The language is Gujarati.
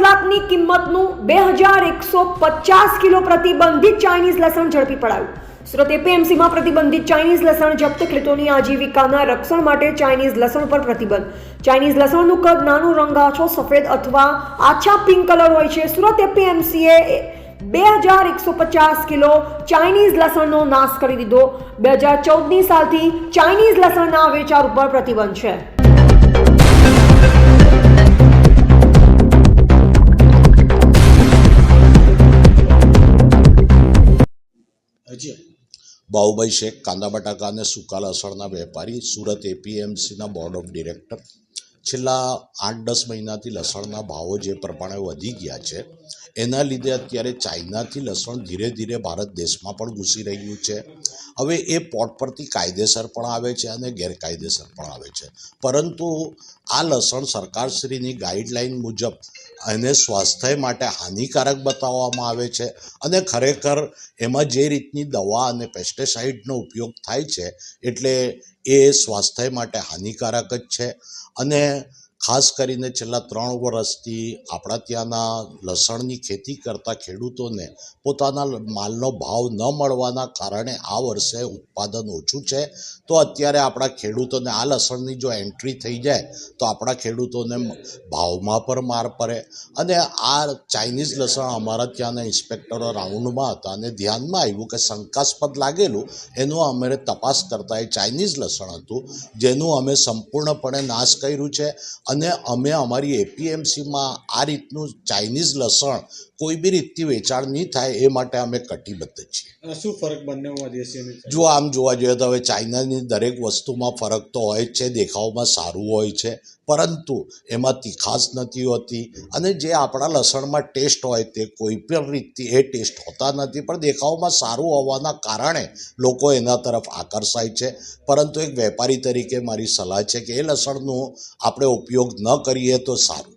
લાખની કિંમતનું 2150 કિલો પ્રતિબંધિત ચાઇનીઝ લસણ ઝડપી પડાયું। સુરત એપીએમસીમાં પ્રતિબંધિત ચાઇનીઝ લસણ જપ્ત। ખેડૂતોની આજીવિકાના રક્ષણ માટે ચાઇનીઝ લસણ પર પ્રતિબંધ। ચાઇનીઝ લસણનું કદ નાનું, રંગ આછો સફેદ અથવા આછા પિંક કલર હોય છે। સુરત એપીએમસીએ 2150 કિલો ચાઇનીઝ લસણનો નાશ કરી દીધો। 2014ની સાલથી ચાઇનીઝ લસણના વેચાણ ઉપર પ્રતિબંધ છે। બાહુભાઈ શેખ, કાંદા બટાકા અને સૂકા લસણના વેપારી, સુરત એપીએમસીના બોર્ડ ઓફ ડિરેક્ટર। છેલ્લા 8-10 મહિનાથી લસણના ભાવો જે પ્રમાણે વધી ગયા છે એના લીધે અત્યારે ચાઇનાથી લસણ ધીરે ધીરે ભારત દેશમાં પણ ઘૂસી રહ્યું છે। હવે એ પોર્ટ પરથી કાયદેસર પણ આવે છે અને ગેરકાયદેસર પણ આવે છે, પરંતુ આ લસણ સરકારશ્રીની ગાઈડલાઈન મુજબ એને સ્વાસ્થ્ય માટે હાનિકારક બતાવવામાં આવે છે અને ખરેખર એમાં જે રીતની દવા અને પેસ્ટિસાઇડનો ઉપયોગ થાય છે એટલે એ સ્વાસ્થ્ય માટે હાનિકારક જ છે। અને ખાસ કરીને છેલ્લા 3 વર્ષથી આપણા ત્યાંના લસણની ખેતી કરતા ખેડૂતોને પોતાના માલનો ભાવ ન મળવાના કારણે આ વર્ષે ઉત્પાદન ઓછું છે। તો અત્યારે આપણા ખેડૂતોને આ લસણની જો એન્ટ્રી થઈ જાય તો આપણા ખેડૂતોને ભાવમાં પણ માર પડે। અને આ ચાઇનીઝ લસણ અમારા ત્યાંના ઇન્સ્પેક્ટરો રાઉન્ડમાં હતા અને ધ્યાનમાં આવ્યું કે શંકાસ્પદ લાગેલું, એનું અમે તપાસ કરતા એ ચાઇનીઝ લસણ હતું, જેનું અમે સંપૂર્ણપણે નાશ કર્યું છે। અને અમે અમારી એપીએમસીમાં આ રીતનું ચાઇનીઝ લસણ કોઈ બી રીતથી વેચાણ નહીં થાય એ માટે અમે કટિબદ્ધ છીએ। શું ફરક બંનેમાં દેશી? જો આમ જોવા જોઈએ તો હવે ચાઇનાની દરેક વસ્તુમાં ફરક તો હોય જ છે, દેખાવમાં સારું હોય છે પરંતુ એમાં તીખાશ નથી હોતી અને જે આપણા લસણમાં ટેસ્ટ હોય તે કોઈ પણ રીતથી એ ટેસ્ટ હોતા નથી, પણ દેખાવમાં સારું હોવાના કારણે લોકો એના તરફ આકર્ષાય છે। પરંતુ એક વેપારી તરીકે મારી સલાહ છે કે એ લસણનો આપણે ઉપયોગ ન કરીએ તો સારું।